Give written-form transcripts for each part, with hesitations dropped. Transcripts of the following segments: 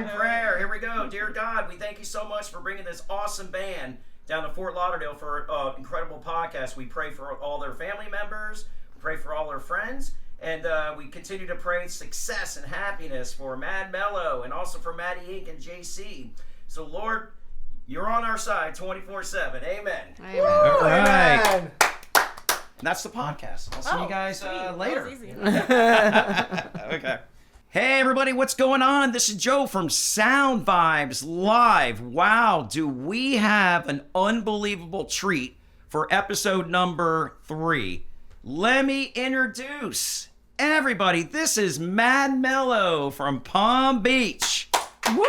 in prayer. Here we go. Dear God, we thank you so much for bringing this awesome band down to Fort Lauderdale for an incredible podcast. We pray for all their family members. We pray for all their friends. And we continue to pray success and happiness for Mad Mellow and also for Maddie Inc. and JC. So, Lord, you're on our side 24/7. Amen. Amen. All right. Amen. And that's the podcast. I'll see you guys later. That was easy. Okay. Hey, everybody, what's going on? This is Joe from Sound Vibz Live. Wow, do we have an unbelievable treat for episode number 3. Let me introduce everybody. This is Mad Mellow from Palm Beach. Woo!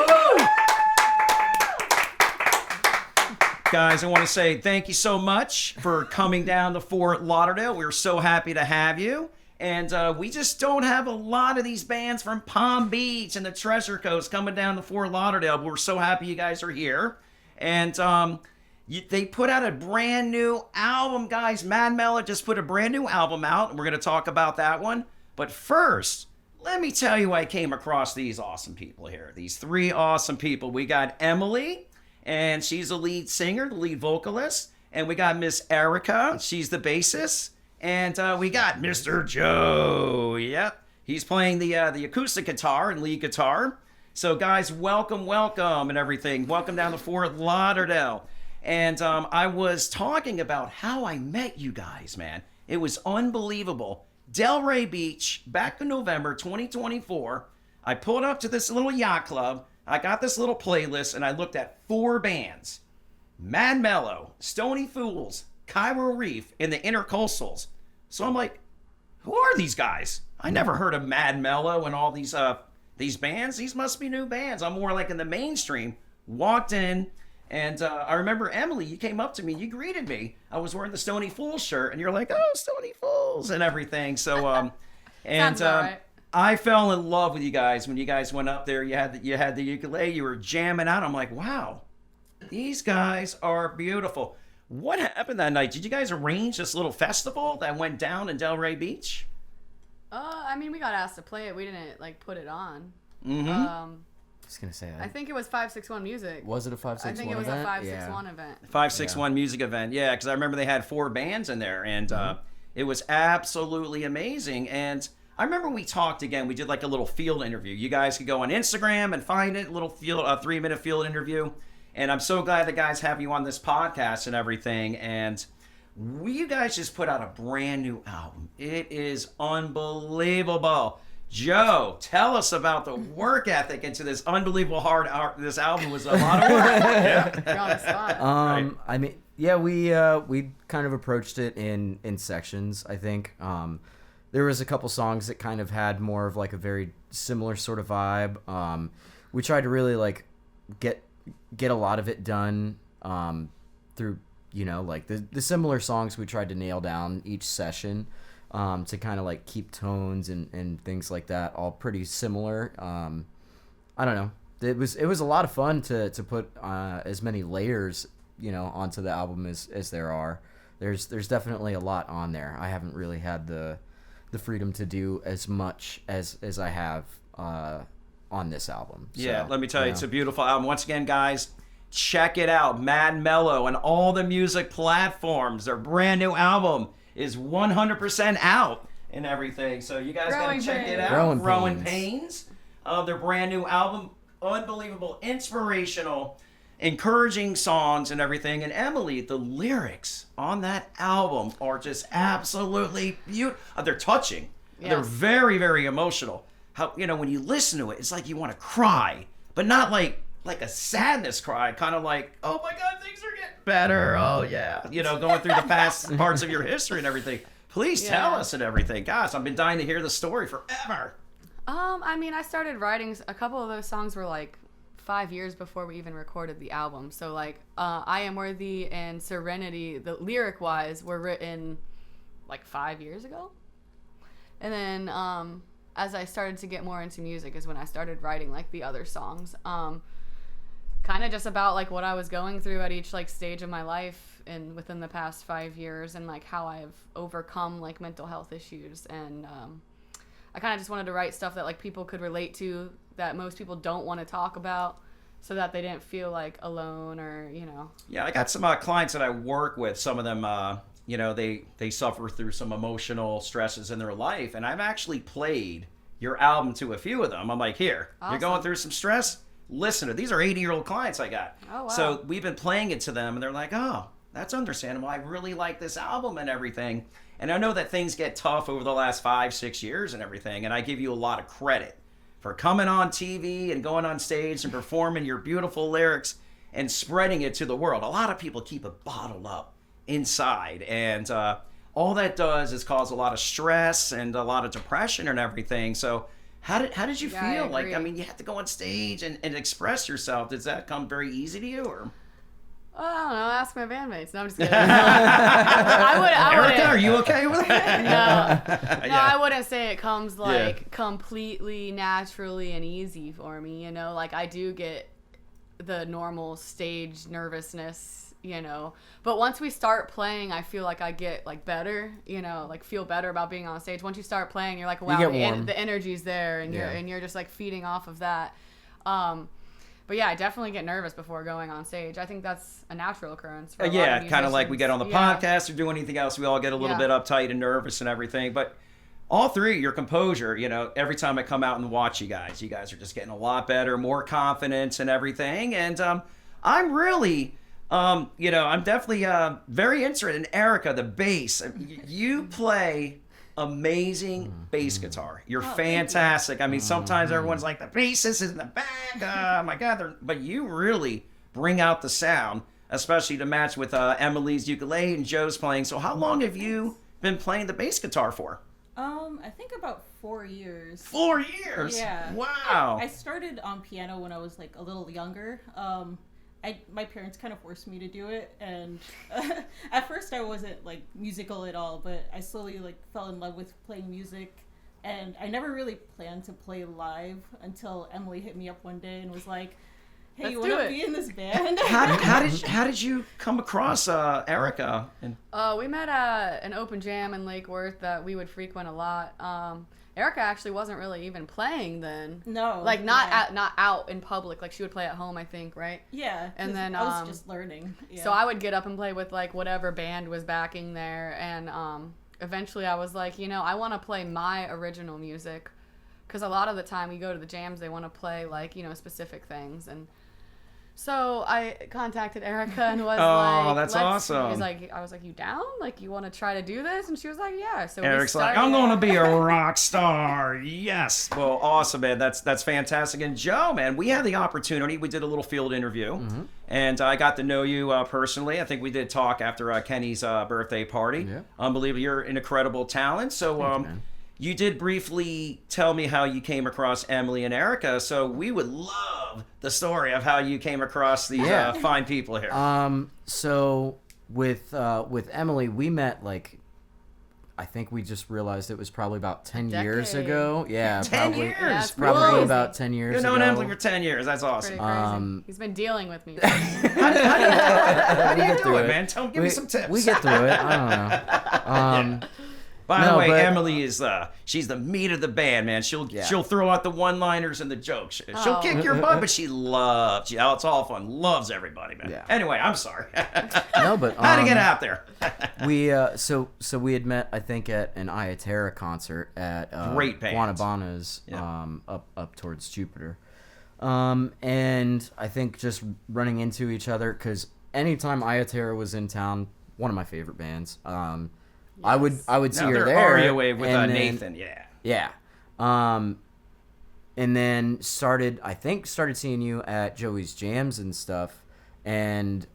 Guys, I want to say thank you so much for coming down to Fort Lauderdale. We're so happy to have you. And we just don't have a lot of these bands from Palm Beach and the Treasure Coast coming down to Fort Lauderdale. But we're so happy you guys are here. And they put out a brand new album, guys. Mad Mellow just put a brand new album out, and we're going to talk about that one. But first, let me tell you I came across these awesome people here. These 3 awesome people. We got Emily, and she's the lead singer, the lead vocalist. And we got Miss Erica, she's the bassist. And we got Mr. Joe. Yep, he's playing the acoustic guitar and lead guitar. So guys, welcome and everything. Welcome down to Fort Lauderdale. And I was talking about how I met you guys, man. It was unbelievable. Delray Beach, back in November 2024, I pulled up to this little yacht club. I got this little playlist, and I looked at 4 bands. Mad Mellow, Stony Fools, Cairo Reef, and the Intercoastals. So I'm like, who are these guys? I never heard of Mad Mellow and all these bands. These must be new bands. I'm more like in the mainstream. Walked in, and I remember, Emily, you came up to me, you greeted me. I was wearing the Stony Fools shirt, and you're like, oh, Stony Fools, and everything. So, Right. I fell in love with you guys when you guys went up there. You had the ukulele, you were jamming out. I'm like, wow, these guys are beautiful. What happened that night? Did you guys arrange this little festival that went down in Delray Beach? I mean, we got asked to play it. We didn't put it on. Mm-hmm. I was gonna say that. I think it was 561 Music. Was it a 561 I think it was event? a 561 event. 561 music event, yeah, because I remember they had 4 bands in there, and it was absolutely amazing. And I remember we talked again. We did like a little field interview. You guys could go on Instagram and find it, a little 3-minute field interview. And I'm so glad the guys have you on this podcast and everything. And you guys just put out a brand new album. It is unbelievable. Joe, tell us about the work ethic into this unbelievable hard art. This album was a lot of work. Yeah. You're on the spot. Right. I mean, yeah, we kind of approached it in sections. I think there was a couple songs that kind of had more of like a very similar sort of vibe. We tried to really get a lot of it done through like the similar songs we tried to nail down each session. To kind of keep tones and things like that all pretty similar. I don't know. It was a lot of fun to put as many layers onto the album as there are. There's definitely a lot on there. I haven't really had the freedom to do as much as I have on this album. Yeah, So, let me tell you, it's a beautiful album. Once again, guys, check it out. Mad Mellow on all the music platforms. Their brand new album is 100% out and everything. So you guys gotta check it out. Growing Pains. Their brand new album. Unbelievable, inspirational, encouraging songs and everything. And Emily, the lyrics on that album are just absolutely beautiful. They're touching. Yes. They're very, very emotional. How, when you listen to it, it's like you want to cry, but not like a sadness cry, kind of like, oh my God, things are getting better. Oh yeah. Going through the past parts of your history and everything. Please tell us and everything. Gosh, I've been dying to hear the story forever. I mean, I started writing, a couple of those songs were 5 years before we even recorded the album. So I Am Worthy and Serenity, the lyric wise, were written 5 years ago. And then as I started to get more into music is when I started writing the other songs. Kind of just about what I was going through at each stage of my life and within the past 5 years, and how I've overcome mental health issues. And I kind of just wanted to write stuff that people could relate to, that most people don't want to talk about, so that they didn't feel like alone or, you know. Yeah, I got some clients that I work with. Some of them, you know, they suffer through some emotional stresses in their life, and I've actually played your album to a few of them. I'm like, here, you're going Awesome. through some stress? Listen to these are 80-year-old clients I got. Oh, wow. So we've been playing it to them, and they're like, oh, that's understandable. I really like this album and everything. And I know that things get tough over the last 5-6 years and everything, and I give you a lot of credit for coming on TV and going on stage and performing your beautiful lyrics and spreading it to the world. A lot of people keep it bottled up inside, and all that does is cause a lot of stress and a lot of depression and everything. So how did you Yeah, I feel? Like, agree. I mean, you have to go on stage and express yourself. Does that come very easy to you, or? Oh, I don't know. Ask my bandmates. No, I'm just kidding. I Erica, wouldn't. are you okay with that? No, Yeah. I wouldn't say it comes like completely naturally and easy for me. You know, like I do get the normal stage nervousness, you know. But once we start playing, I feel like I get like better, you know, like feel better about being on stage. Once you start playing, you're like, wow, get warm. the energy's there, and you're just like feeding off of that. But yeah, I definitely get nervous before going on stage. I think that's a natural occurrence. For a lot Yeah, of kind of like we get on the musicians. podcast or do anything else, we all get a little Yeah. bit uptight and nervous and everything. But all three, your composure, you know, every time I come out and watch you guys are just getting a lot better, more confidence and everything. And I'm really, you know, I'm definitely very interested in Erica, the bass. You play amazing bass guitar. You're fantastic. I mean, sometimes everyone's like, the bassist is in the back. Oh my God. But you really bring out the sound, especially to match with Emily's ukulele and Joe's playing. So how long have you been playing the bass guitar for? I think about 4 years. 4 years? Yeah. Wow. I started on piano when I was like a little younger. My parents kind of forced me to do it, and at first I wasn't like musical at all, but I slowly like fell in love with playing music, and I never really planned to play live until Emily hit me up one day and was like, "Hey, Let's you do want to it." be in this band?" How did you come across Erica? And We met at an open jam in Lake Worth that we would frequent a lot. Erica actually wasn't really even playing then. No, Like not yeah. not out in public. Like she would play at home, I think, right? Yeah, And 'cause then, I was just learning. Yeah. So I would get up and play with like whatever band was backing there, and eventually I was like, you know, I want to play my original music, because a lot of the time you go to the jams, they want to play like, you know, specific things. And so I contacted Erica and was like, that's let's- awesome. I was like, you down? Like, you want to try to do this? And she was like, yeah. So Eric's we like, started. I'm going to be a rock star. Yes. Well, awesome, man. That's fantastic. And Joe, man, we had the opportunity. We did a little field interview, and I got to know you personally. I think we did talk after Kenny's birthday party. Yeah. Unbelievable. You're an incredible talent. So man. you did briefly tell me how you came across Emily and Erica. So we would love the story of how you came across these Yeah. fine people here. So with Emily, we met like, I think we just realized it was probably about 10 years decade. ago. Yeah, 10 probably. years? Yeah, it's Probably crazy. about 10 years You've ago. known Emily for 10 years. That's Pretty awesome. crazy. He's been dealing with me. How do you get do through it, it. man? Give me some tips. We get through it. I don't know. By the No, way, but- Emily is she's the meat of the band, man. She'll throw out the one-liners and the jokes. She'll Oh. kick your butt, but she loves you. It's all fun. Loves everybody, man. Yeah. Anyway, I'm sorry. No, but How to get out there? we so we had met, I think, at an Ayaterra concert at Great band. Guanabana's Yeah. up towards Jupiter, and I think just running into each other, because anytime Ayaterra was in town, one of my favorite bands. I would see No, her they're there. Aria Wave with and then- Nathan. Yeah. Yeah. And then started seeing you at Joey's Jams and stuff. And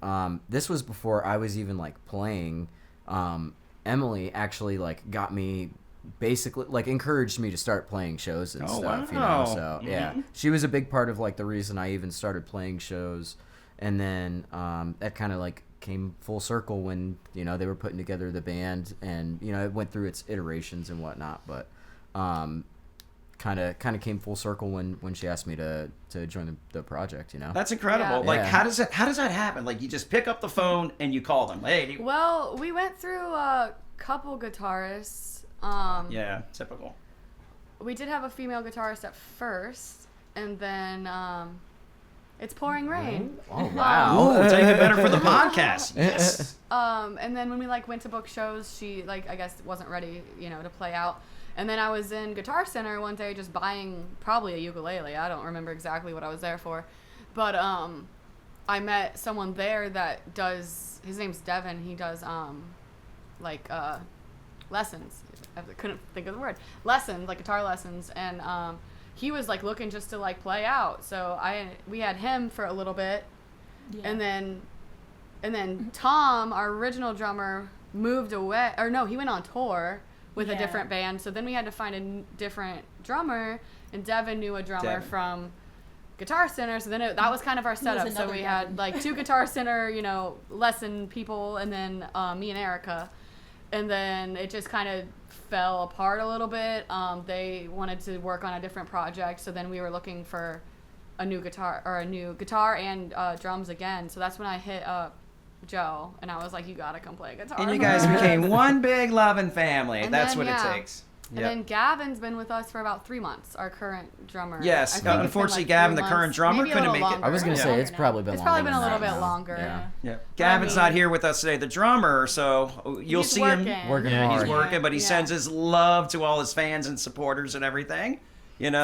this was before I was even like playing. Emily actually like got me, basically like encouraged me to start playing shows and stuff, you wow. know. So yeah, she was a big part of like the reason I even started playing shows. And then that kind of like came full circle when, you know, they were putting together the band, and, you know, it went through its iterations and whatnot, but kind of came full circle when she asked me to join the project, you know. That's incredible. Yeah. Like, Yeah. how does that happen? Like, you just pick up the phone and you call them. Hey, do you... Well, we went through a couple guitarists. Yeah, typical. We did have a female guitarist at first, and then It's Pouring Rain. Oh wow! Oh, it's even better for the podcast. Yes. And then when we went to book shows, she I guess wasn't ready, to play out. And then I was in Guitar Center one day just buying probably a ukulele. I don't remember exactly what I was there for, but I met someone there that does. His name's Devin. He does lessons. I couldn't think of the word. Lessons, like guitar lessons, and he was looking just to play out. So we had him for a little bit, and then Tom, our original drummer, moved away. Or no, he went on tour with a different band. So then we had to find a different drummer, and Devin knew a drummer from Guitar Center. So then that was kind of our setup. So we had 2 Guitar Center, lesson people, and then me and Erica. And then it just kind of fell apart a little bit. They wanted to work on a different project, so then we were looking for a new guitar and drums again. So that's when I hit up Joe, and I was like, "You gotta come play guitar." And you guys became one big loving family. And That's then, what it takes. And then Gavin's been with us for about 3 months, our current drummer. Yes, I think it's been, unfortunately, 3 Gavin, the months, current drummer, maybe a couldn't little make it. longer. I was gonna say it's probably been. It's probably longer been a than little that bit now. longer. Yeah. Gavin's not here with us today, the drummer, so you'll He's see working. him. Working Yeah, he's hard. working, but he Yeah. sends his love to all his fans and supporters and everything.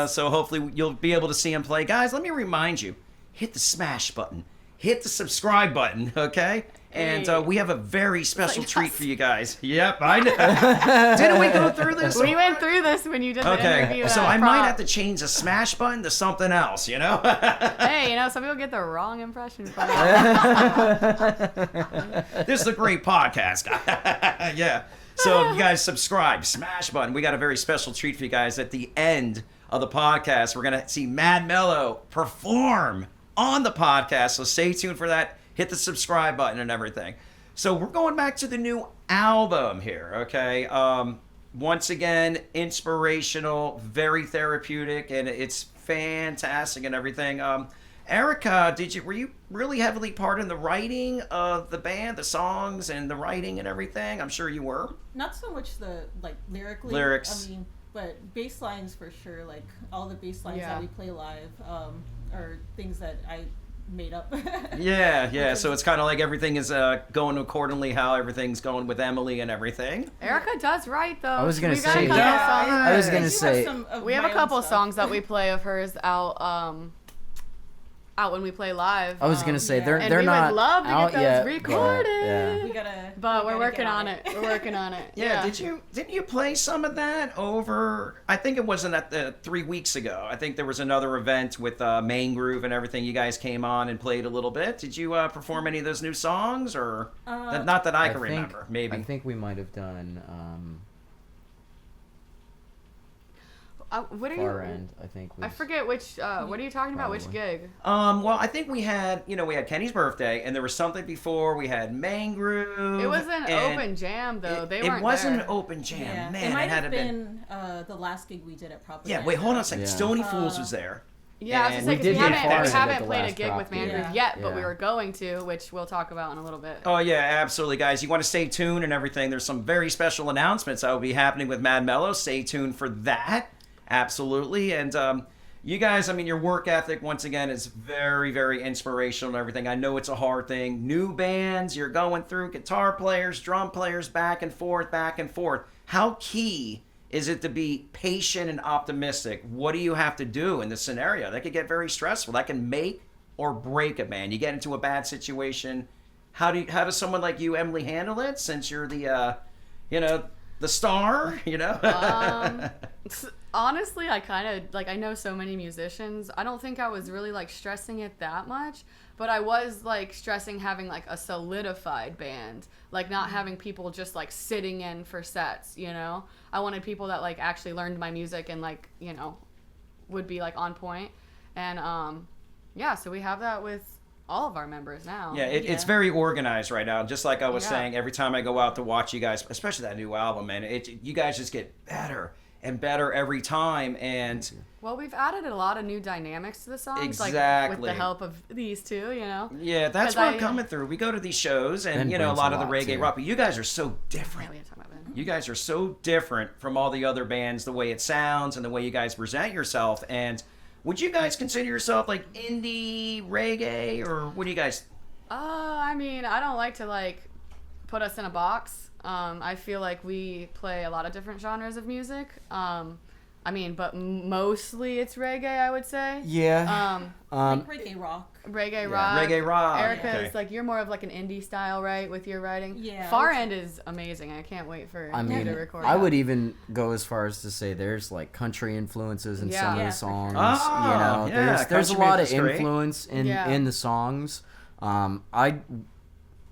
So hopefully you'll be able to see him play. Guys, let me remind you, hit the smash button. Hit the subscribe button, okay? And we have a very special treat for you guys. Yep, I know. Didn't we go through this? We went through this when you did the interview. So at I might Prop. have to change the smash button to something else, Hey, some people get the wrong impression from it. This is a great podcast. Yeah. So you guys subscribe, smash button. We got a very special treat for you guys at the end of the podcast. We're going to see Mad Mellow perform on the podcast. So stay tuned for that. Hit the subscribe button and everything. So we're going back to the new album here, okay? Once again, inspirational, very therapeutic, and it's fantastic and everything. Erica, were you really heavily part in the writing of the band, the songs and the writing and everything? I'm sure you were. Not so much the lyrically. Lyrics. I mean, but bass lines for sure. All the bass lines that we play live are things that I made up. Yeah. So it's kind of like everything is going accordingly how everything's going with Emily and everything. Erica does write, though. I was gonna We got a say- couple Yeah. songs. I was I gonna do say. some of We have my a own couple stuff. songs that we play of hers out when we play live. I was gonna say yeah. they're And they're we not would love to get out those yet, recorded. But, We gotta. But we're gotta working get on it. We're working on it. Yeah, didn't you play some of that over? I think it wasn't at the 3 weeks ago. I think there was another event with Main Groove and everything. You guys came on and played a little bit. Did you perform any of those new songs, or not that I can remember? Maybe. I think we might have done What are Far you? End. I think. I forget which. What are you talking about? Which Probably. gig? Well, I think we had Kenny's birthday, and there was something before. We had Main Groove. It was an and open jam, though. They it weren't wasn't there. an open jam. Yeah. Man, it might had have been. been the last gig we did at Proper. Yeah, wait, hold on a second. Yeah. Stony Fools was there. Yeah, I was And gonna we say, 'cause did get we Far End at haven't the played a last gig drop with Man gig. Groove yet, but we Yeah. were going to, which we'll talk about in a little bit. Oh yeah, absolutely, guys. You want to stay tuned and everything. There's some very special announcements that will be happening with Mad Mellow. Stay tuned for that. Absolutely, and you guys, your work ethic once again is very, very inspirational and everything. I know it's a hard thing. New bands, you're going through guitar players, drum players, back and forth, back and forth. How key is it to be patient and optimistic? What do you have to do in this scenario? That could get very stressful. That can make or break a band. You get into a bad situation. How does someone like you, Emily, handle it? Since you're the, the star, Honestly, I kind of I know so many musicians. I don't think I was really stressing it that much, but I was stressing having a solidified band, not having people just sitting in for sets. I wanted people that actually learned my music and would be on point. And so we have that with all of our members now. Yeah, it's very organized right now. Just like I was Yeah. saying, every time I go out to watch you guys, especially that new album, man, you guys just get better and better every time. And Well, we've added a lot of new dynamics to the songs, with Exactly. the help of these two. yeah, that's 'Cause what I'm a coming through. We go to these shows, and Ben a brings lot a of the lot, reggae too. rock. But you guys are so Yeah, different. we didn't talk about that. You guys are so different from all the other bands, the way it sounds and the way you guys present yourself. And would you guys consider yourself like indie reggae, or what do you guys? I mean, I don't like to like put us in a box. I feel like we play a lot of different genres of music. I mean, but mostly it's reggae, I would say. Yeah. Like reggae rock. Reggae rock. Reggae rock. Erica Okay. is like, you're more of like an indie style, right, with your writing? Yeah. Far End is amazing. I can't wait for I you mean, to record. I that. would even go as far as to say there's like country influences in Yeah. some of Yeah, the for sure. songs. Oh, you know, yeah, there's a country lot of music's great. influence in Yeah. the songs.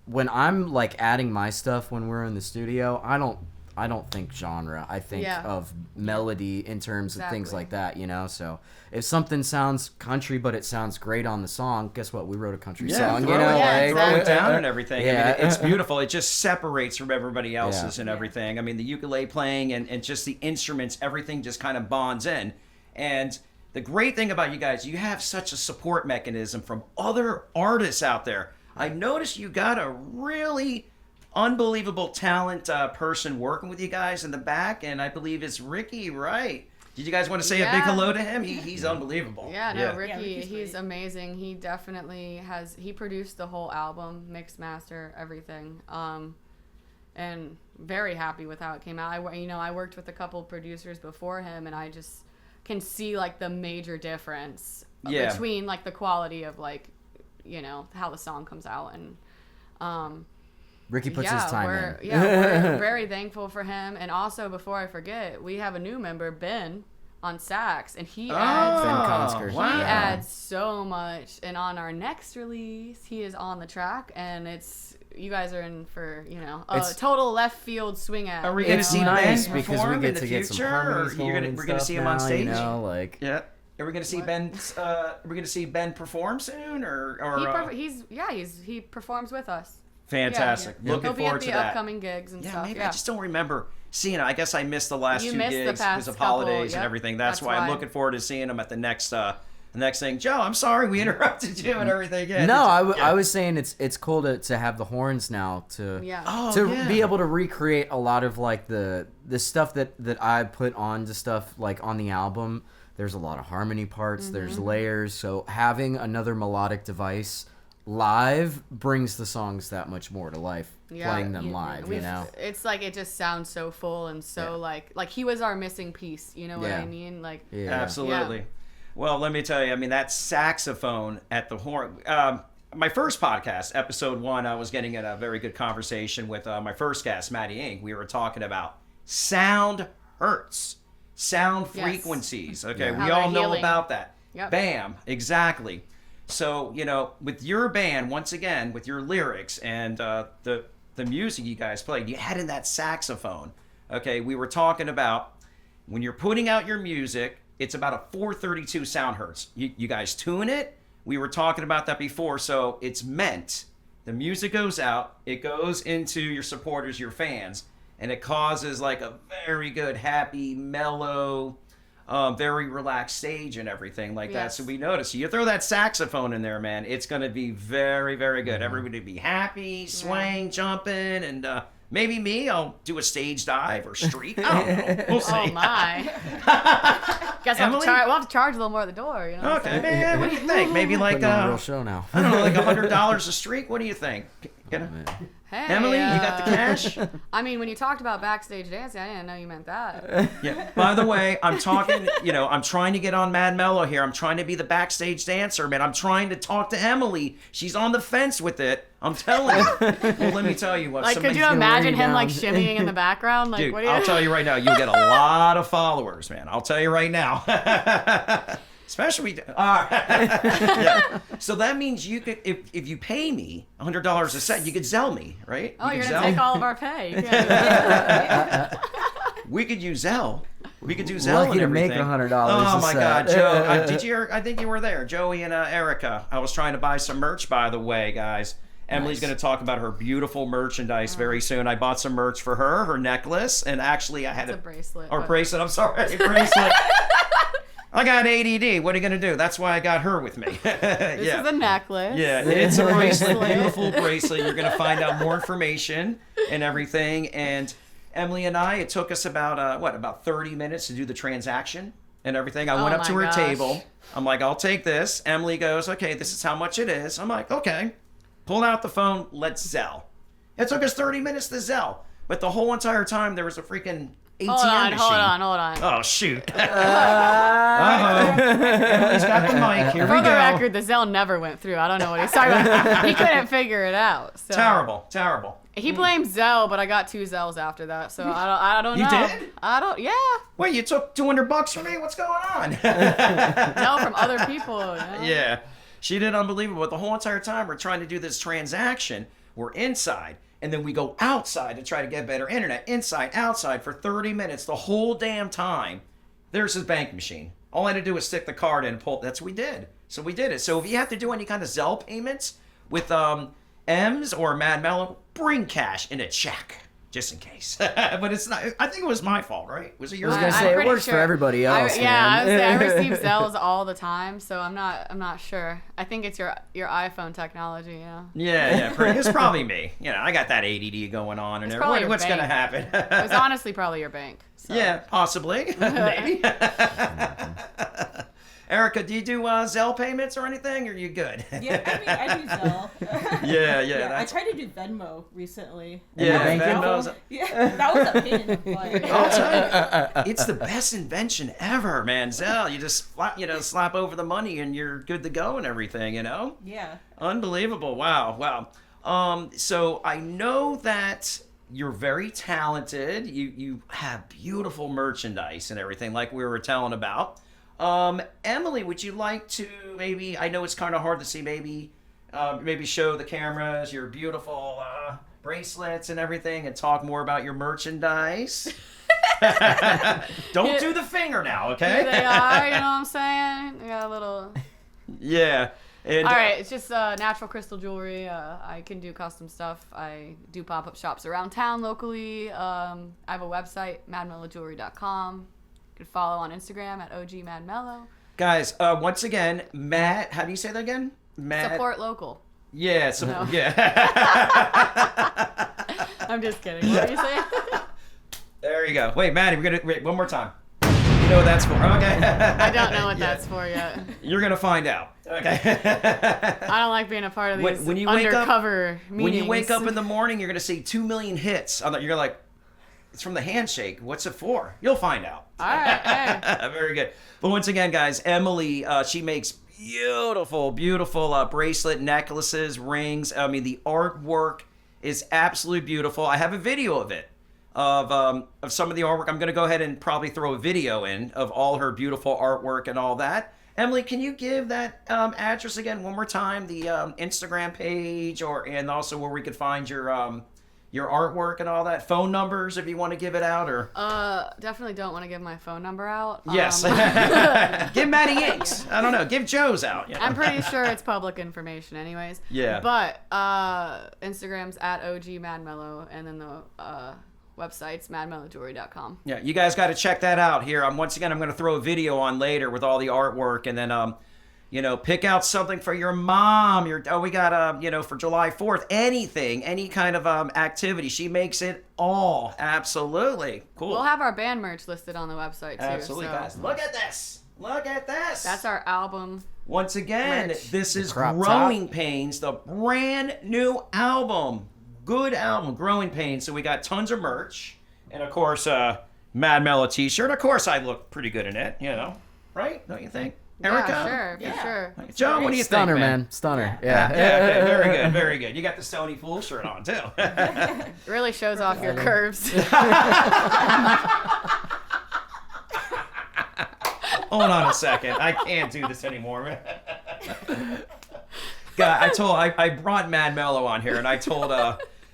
When I'm like adding my stuff when we're in the studio, I don't think genre. I think Yeah. of melody in terms of things Exactly. like that, you know? So if something sounds country but it sounds great on the song, guess what? We wrote a country song, throw you know? it, Yeah, like, throw it exactly. down and everything. I Yeah. mean, it's beautiful. It just separates from everybody else's Yeah. and Yeah. everything. I mean, the ukulele playing and just the instruments, everything just kind of bonds in. And the great thing about you guys, you have such a support mechanism from other artists out there. I noticed you got a really unbelievable talent person working with you guys in the back, and I believe it's Ricky, right? Did you guys want to say a big Yeah. hello to him? He's unbelievable. Yeah, no, Ricky, Ricky's he's great. amazing. He definitely he produced the whole album, mixed, master, everything. And very happy with how it came out. I worked with a couple producers before him, and I just can see like the major difference Yeah. between like the quality of like, how the song comes out. And Ricky puts his time in. we're very thankful for him. And also, before I forget, we have a new member, Ben, on sax, and he adds Ben Consker. wow. he adds so much. And on our next release, he is on the track, and you guys are in for a It's- total left field swing at. Are we gonna It's see nice Ben because perform we in get the to get some future, harmonies or going we're and gonna see him stuff on now, stage? You know, like Yeah. Are we gonna see What? Ben? Are we gonna see Ben perform soon, or he performs with us. fantastic? Yeah. Looking He'll be forward at to the that. upcoming gigs and Yeah, stuff. maybe I just don't remember seeing it. I guess I missed the last You two missed the gigs past because of couple, holidays and yep. everything. That's That's why I'm why. looking forward to seeing him at the next thing. Joe, I'm sorry we interrupted you and everything. Yeah, no, yeah. I was saying it's cool to have the horns now to Yeah. Oh, to yeah. be able to recreate a lot of like the stuff that I put on to stuff like on the album. There's a lot of harmony parts. There's layers. So having another melodic device live brings the songs that much more to life. Yeah. Playing them live, you know. It's like it just sounds so full and so Yeah. like he was our missing piece. You know what Yeah. I mean? Like Yeah. Absolutely. Yeah. Well, let me tell you, I mean, that saxophone at the horn. My first podcast, episode 1, I was getting in a very good conversation with my first guest, Maddie Inc. We were talking about sound hertz, sound Yes. frequencies. Okay, Yeah. we How all they're know healing. about that. Yep. Bam, exactly. So, with your band, once again, with your lyrics and the music you guys played, you had in that saxophone. Okay, we were talking about when you're putting out your music, it's about a 432 sound hertz. You guys tune it. We were talking about that before. So it's meant the music goes out, it goes into your supporters, your fans, and it causes like a very good, happy, mellow, very relaxed stage and everything like that. Yes. So we notice you throw that saxophone in there, man, it's going to be very, very good. Everybody be happy, swaying, jumping, and maybe me, I'll do a stage dive or streak. I don't know. We'll see. oh my. Guess Emily? we'll have to charge a little more at the door. You know. what I'm Okay, saying? man, what do you think? Maybe like Putting on a real show now. I don't know, like $100 a streak. What do you think? Hey, Emily, you got the cash? I mean, when you talked about backstage dancing, I didn't know you meant that. Yeah. By the way, I'm talking. I'm trying to get on Mad Mellow here. I'm trying to be the backstage dancer, man. I'm trying to talk to Emily. She's on the fence with it. I'm telling you. Well, let me tell you what. Like, could you gonna imagine rain him like down. shimmying in the background? Like, Dude, what do you? I'll tell you right now, you'll get a lot of followers, man. I'll tell you right now. Especially, yeah. So that means you could, if you pay me $100 a set, you could Zelle me, right? Oh, you you're could gonna Zelle. take all of our pay. Yeah. We could use Zelle. We could do Zelle Lucky and to make everything. $100 Oh a my set. God, Joe! I think you were there, Joey and Erica. I was trying to buy some merch, by the way, guys. Emily's Nice. going to talk about her beautiful merchandise very soon. I bought some merch for her necklace, and actually I had It's a bracelet. or but- bracelet. I'm sorry, bracelet. I got ADD. What are you going to do? That's why I got her with me. This is a necklace. Yeah, it's a bracelet, beautiful bracelet. You're going to find out more information and everything. And Emily and I, it took us about 30 minutes to do the transaction. and everything. I Oh went up to my her gosh. table. I'm like, I'll take this. Emily goes, okay, this is how much it is. I'm like, okay. Pulled out the phone, let's Zelle. It took us 30 minutes to Zelle. But the whole entire time, there was a freaking ATM machine. Hold on. Oh, shoot. Emily's got the mic. Here For we the go. record, the Zelle never went through. I don't know what he's talking about. He couldn't figure it out. So. Terrible. He blamed Zelle, but I got 2 Zelles after that, so I don't You know. did? Yeah. Wait, you took $200 from me? What's going on? No, from other people. Yeah. She did unbelievable. But the whole entire time we're trying to do this transaction, we're inside. And then we go outside to try to get better internet. Inside, outside for 30 minutes. The whole damn time. There's his bank machine. All I had to do was stick the card in and pull. That's what we did. So we did it. So if you have to do any kind of Zelle payments with M's or Mad Mellow, bring cash in a check. Just in case. But it's not. I think it was my fault, right? Was it yours? I was gonna I'm say it pretty works for everybody else. I man. receive Zelles all the time, so I'm not sure. I think it's your iPhone technology, you know. Yeah. It's probably me. You know, I got that ADD going on and It's probably everything. What's your going to happen? It was honestly probably your bank. So. Yeah, possibly. Maybe. Erica, do you do Zelle payments or anything? Or are you good? Yeah, I do Zelle. Yeah. I That's, tried to do Venmo recently. your bank Venmo's- info? Yeah, that was a pain in the butt. I'll tell you, it's the best invention ever, man. Zelle, you just slap over the money and you're good to go and everything, you know? Yeah. Unbelievable. Wow. So I know that you're very talented. You have beautiful merchandise and everything like we were telling about. Emily, would you like to maybe, I know it's kind of hard to see, maybe show the cameras your beautiful bracelets and everything and talk more about your merchandise? Don't do the finger now, okay? Here they are, you know what I'm saying? We got a little... Yeah. And, All right, it's just natural crystal jewelry. I can do custom stuff. I do pop-up shops around town locally. I have a website, madmellowjewelry.com. You can follow on Instagram at OG Mad Mellow. guys, once again, Matt, how do you say that again? Matt. Support local. Yeah, No. yeah. I'm just kidding. What are you saying? There you go. Wait, Maddie, wait, one more time. You know what that's for, okay? I don't know what Yeah. that's for yet. You're gonna find out. Okay. I don't like being a part of these When you wake up- undercover meetings. When you wake up in the morning, you're gonna see 2 million hits. You're like, it's from the handshake. What's it for? You'll find out. All right, hey. Very good. But once again, guys, Emily, she makes beautiful bracelet, necklaces, rings. I mean, the artwork is absolutely beautiful. I have a video of it, of some of the artwork. I'm going to go ahead and probably throw a video in of all her beautiful artwork and all that. Emily, can you give that address again one more time? The Instagram page, and also where we could find your artwork and all that. Phone numbers if you want to give it out, or Definitely don't want to give my phone number out. yes, give Maddie Inks. I don't know, give Joe's out. You know? I'm pretty sure it's public information anyways. Yeah. But Instagram's at OG Mad Mellow, and then the website's madmellowjewelry.com. Yeah, you guys got to check that out here. Once again, I'm going to throw a video on later with all the artwork, and then pick out something for your mom. We got for July 4th, anything, any kind of activity. She makes it all. Absolutely cool. We'll have our band merch listed on the website too. Absolutely, so guys. Look at this. Look at this. That's our album. Once again, merch. this is crop Growing Pains, the brand new album. Good album, Growing Pains. So we got tons of merch. And of course, Mad Mellow t-shirt. Of course, I look pretty good in it, right? Don't you think? Erica? Yeah, sure, for sure. Joe, what do you Stunner, think, man. Stunner. Yeah. Yeah, okay, very good, very good. You got the Stony Fool shirt on, too. It really shows off your curves. Hold on a second. I can't do this anymore. God, I brought Mad Mellow on here, and I told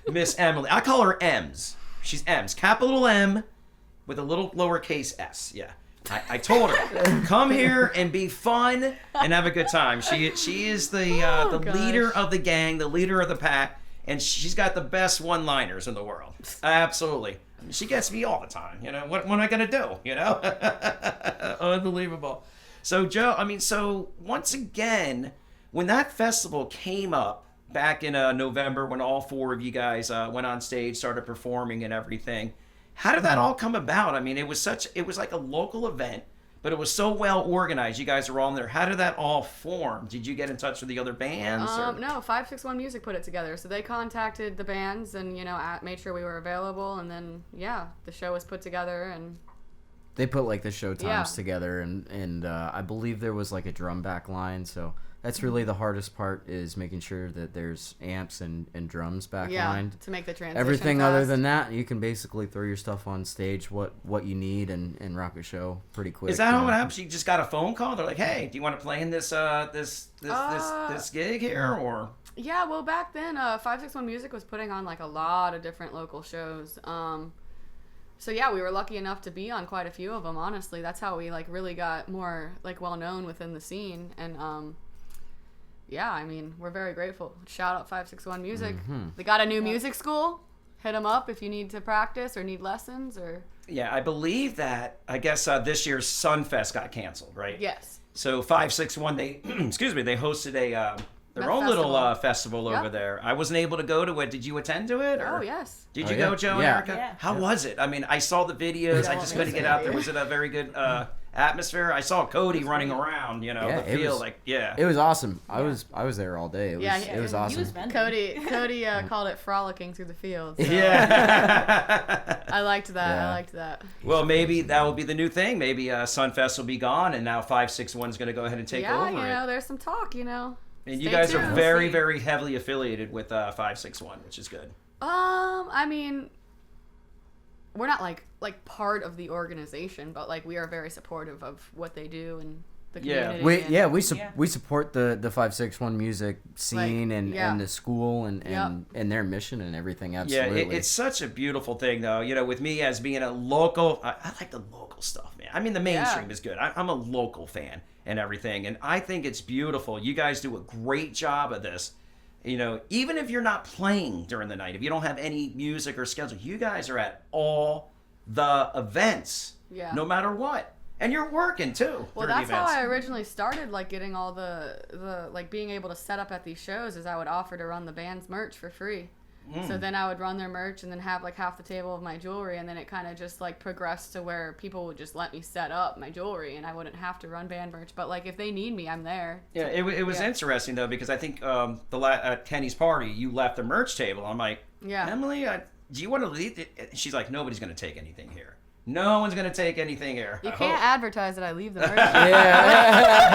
Miss Emily. I call her M's. She's M's. Capital M with a little lowercase s. Yeah. I told her, come here and be fun and have a good time. She is the gosh. leader of the gang, the leader of the pack, and she's got the best one-liners in the world. Absolutely. I mean, she gets me all the time. What am I gonna do? Unbelievable. So Joe, so once again, when that festival came up back in November, when all four of you guys went on stage, started performing and everything, how did that all come about? I mean, it was like a local event. but it was so well organized. You guys are all in there. How did that all form? Did you get in touch with the other bands? No, 561 Music put it together. So they contacted the bands and, made sure we were available. And then, the show was put together. And they put like the show times together. And I believe there was like a drum back line. So that's really the hardest part, is making sure that there's amps and drums backlined. To make the transition Everything fast. other than that, you can basically throw your stuff on stage, what you need, and rock a show pretty quick. Is that how it happens? You just got a phone call? They're like, hey, do you want to play in this this gig here? Or Yeah, well, back then, 561 Music was putting on like a lot of different local shows. So yeah, we were lucky enough to be on quite a few of them. Honestly, that's how we like really got more like well known within the scene. And yeah, I mean, we're very grateful. Shout out 561 Music. They got a new music school. Hit them up if you need to practice or need lessons or. Yeah, I believe that. I guess this year's Sunfest got canceled, right? Yes. So 561, they excuse me, they hosted their Meth own festival. little festival Yep. over there. I wasn't able to go to it. Did you attend to it? Or? Oh yes. Did Oh, you yeah. go, Joe and Yeah. Erica? Yeah. How was it? I mean, I saw the videos. Yeah, I just it couldn't was get out there. great. Was it a very good atmosphere? I saw Cody running around, the it field. was- Yeah. It was awesome. I was there all day. It was Yeah, it was He awesome. was vending. Cody called it frolicking through the fields. So Yeah. I liked that. Yeah. I liked that. Well, maybe that will be the new thing. Maybe Sunfest will be gone, and now 561 is going to go ahead and take Yeah, over it. there's some talk, And you Stay guys are tuned. very, See. very heavily affiliated with 561, which is good. I mean, we're not like part of the organization, but like we are very supportive of what they do and the Yeah. community. and- We support the 561 music scene Like, and, yeah. and the school and their mission and everything. Absolutely. Yeah, it's such a beautiful thing, though. With me as being a local, I like the local stuff, man. I mean, the mainstream is good. I'm a local fan and everything, and I think it's beautiful. You guys do a great job of this. Even if you're not playing during the night, if you don't have any music or schedule, you guys are at all the events, no matter what. And you're working too. Well, during that's the how events. I originally started, like getting all the like being able to set up at these shows. Is I would offer to run the band's merch for free. So then I would run their merch and then have like half the table of my jewelry, and then it kind of just like progressed to where people would just let me set up my jewelry and I wouldn't have to run band merch. But like if they need me, I'm there. Yeah, it was interesting though, because I think at Kenny's party you left the merch table. I'm like, Yeah. Emily, do you want to leave? She's like, nobody's going to take anything here. No one's going to take anything here. You I can't hope. advertise that I leave the merch. yeah.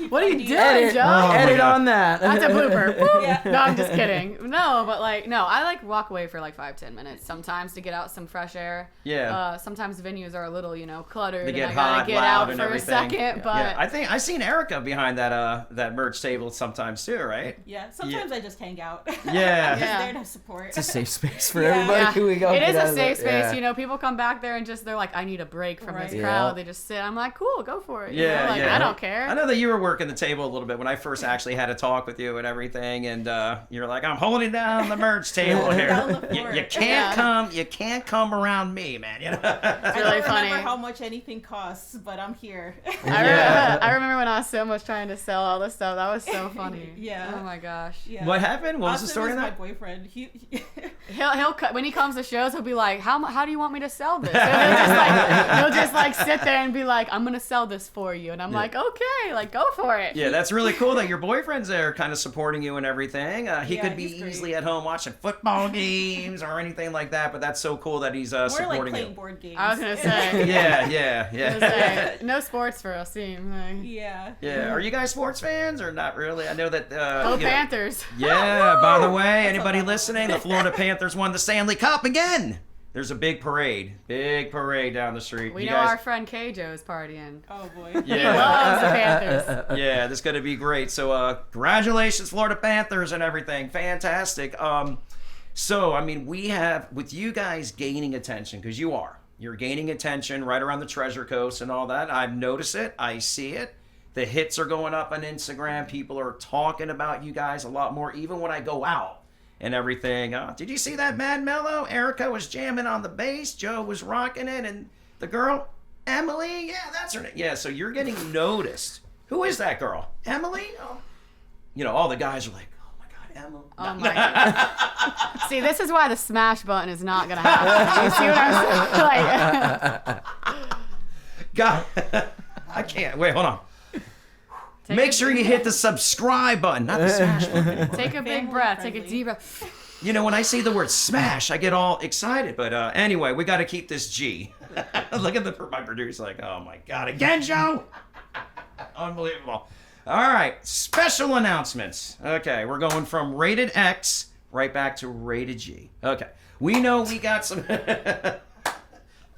What are you doing, Edit, Joe? edit God. on that. That's a blooper. Woo. Yeah. No, I'm just kidding. No, but like, no, I like walk away for like 5-10 minutes sometimes to get out some fresh air. Yeah. Sometimes venues are a little, cluttered. They get and I gotta hot, get loud, out and for everything. a second. But Yeah, I think I seen Erica behind that merch table sometimes too, right? Yeah, sometimes I just hang out. Yeah. I'm just Yeah. there to support. It's a safe space for Yeah. everybody. yeah, We go it get is out a of safe there. space. Yeah. People come back there and just they're like, I need a break from Right. this Yeah. crowd. They just sit. I'm like, cool, go for it. Yeah, Like, yeah. I don't care. I know that you were working the table a little bit when I first actually had a talk with you and everything, and you're like, I'm holding down the merch table here. Down the You, floor. you can't come around me, man. It's I really don't funny. remember how much anything costs, but I'm here. I remember when Austin was trying to sell all this stuff. That was so funny. Yeah. Oh my gosh. Yeah. What happened? What was the Austin story is of my that? boyfriend. He'll when he comes to shows, he'll be like, how do you want me to sell this? And he'll just like sit there and be like, I'm gonna sell this for you, and I'm like, okay, like go for it. Yeah, that's really cool that your boyfriend's there kind of supporting you and everything. He Yeah, could be he's great. easily at home watching football games or anything like that, but that's so cool that he's We're like supporting playing you. board games. I was gonna say. Yeah. I was gonna say, no sports for us, team. Like, Yeah. Yeah. Are you guys sports fans or not really? I know that. Go you know- Panthers. Yeah, by the way, That's anybody a lot. listening, the Florida Panthers won the Stanley Cup again. There's a big parade down the street. We You know guys, our friend K-Joe's partying. Oh boy. He Yeah. loves the Panthers. Yeah, this is gonna be great. So, congratulations, Florida Panthers and everything. Fantastic. So, I mean, we have with you guys gaining attention because you're gaining attention right around the Treasure Coast and all that. I've noticed it. I see it. The hits are going up on Instagram. People are talking about you guys a lot more, even when I go out and everything. Did you see that Mad Mellow? Erica was jamming on the bass. Joe was rocking it. And the girl, Emily, yeah, that's her name. Yeah, so you're getting noticed. Who is that girl? Emily? Oh. All the guys are like, oh my God, Emily. Oh my god. See, this is why the smash button is not gonna happen. You see what I'm saying? Like, God, I can't. Wait, hold on. Make sure you hit the subscribe button, not the smash button. Take a big breath. Take a deep breath. You know, when I say the word smash, I get all excited. But anyway, we got to keep this G. Look at my producer like, oh my God, again, Joe? Unbelievable. All right, special announcements. Okay, we're going from rated X right back to rated G. Okay, we know we got some...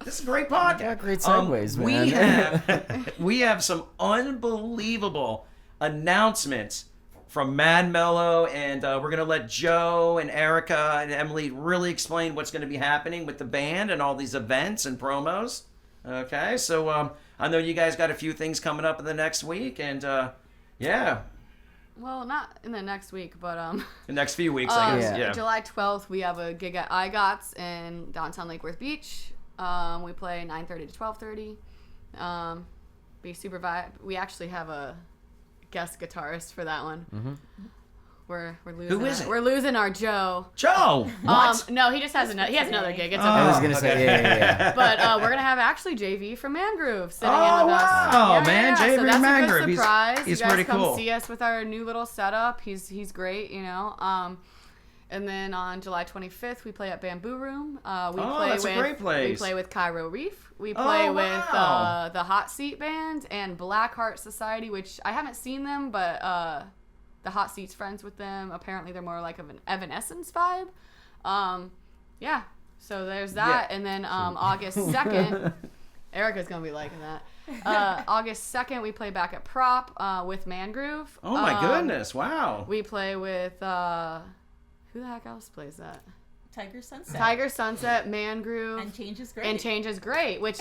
This is a great podcast. Yeah, great segues, man. We have some unbelievable announcements from Mad Mellow, and we're gonna let Joe and Erica and Emily really explain what's gonna be happening with the band and all these events and promos. Okay, so I know you guys got a few things coming up in the next week, and yeah. Well, not in the next week, but The next few weeks, I guess. Yeah. July 12th, we have a gig at IGOT's in downtown Lake Worth Beach. We play 9:30 to 12:30. Be super vibe. We actually have a guest guitarist for that one. Mm-hmm. We're losing. Who is it? We're losing our Joe. Joe. What? No, he just has another gig. It's okay. I was gonna say, yeah. But we're gonna have actually JV from Mangrove sitting in Oh, with us. wow, man, JV So from that's Mangrove. a good surprise. He's you guys pretty come cool. see us with our new little setup. He's great, you know. And then on July 25th, we play at Bamboo Room. That's a great place. We play with Cairo Reef. We play with the Hot Seat Band and Black Heart Society, which I haven't seen them, but the Hot Seat's friends with them. Apparently, they're more like of an Evanescence vibe. Yeah, so there's that. Yeah. And then August 2nd, Erica's going to be liking that. August 2nd, we play back at Prop with Mangrove. Oh, my goodness. Wow. We play with... who the heck else plays that? Tiger Sunset. Tiger Sunset, Mangrove, And Change is Great. and Change is Great, which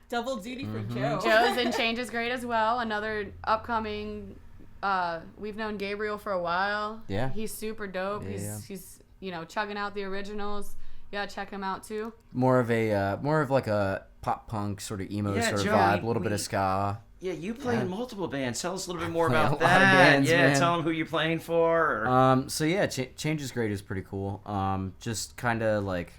Double duty for Joe. Joe's in Change is Great as well. Another upcoming. We've known Gabriel for a while. Yeah. He's super dope. He's chugging out the originals. You gotta check him out too. More of like a pop punk sort of emo Yeah, sort of Joe, vibe, a little bit of ska. Yeah, you play in multiple bands. Tell us a little bit more play in a about lot of that. bands, Yeah, man. Uh-huh. tell them who you're playing for. Or... So yeah, Change is Great is pretty cool. Just kind of like,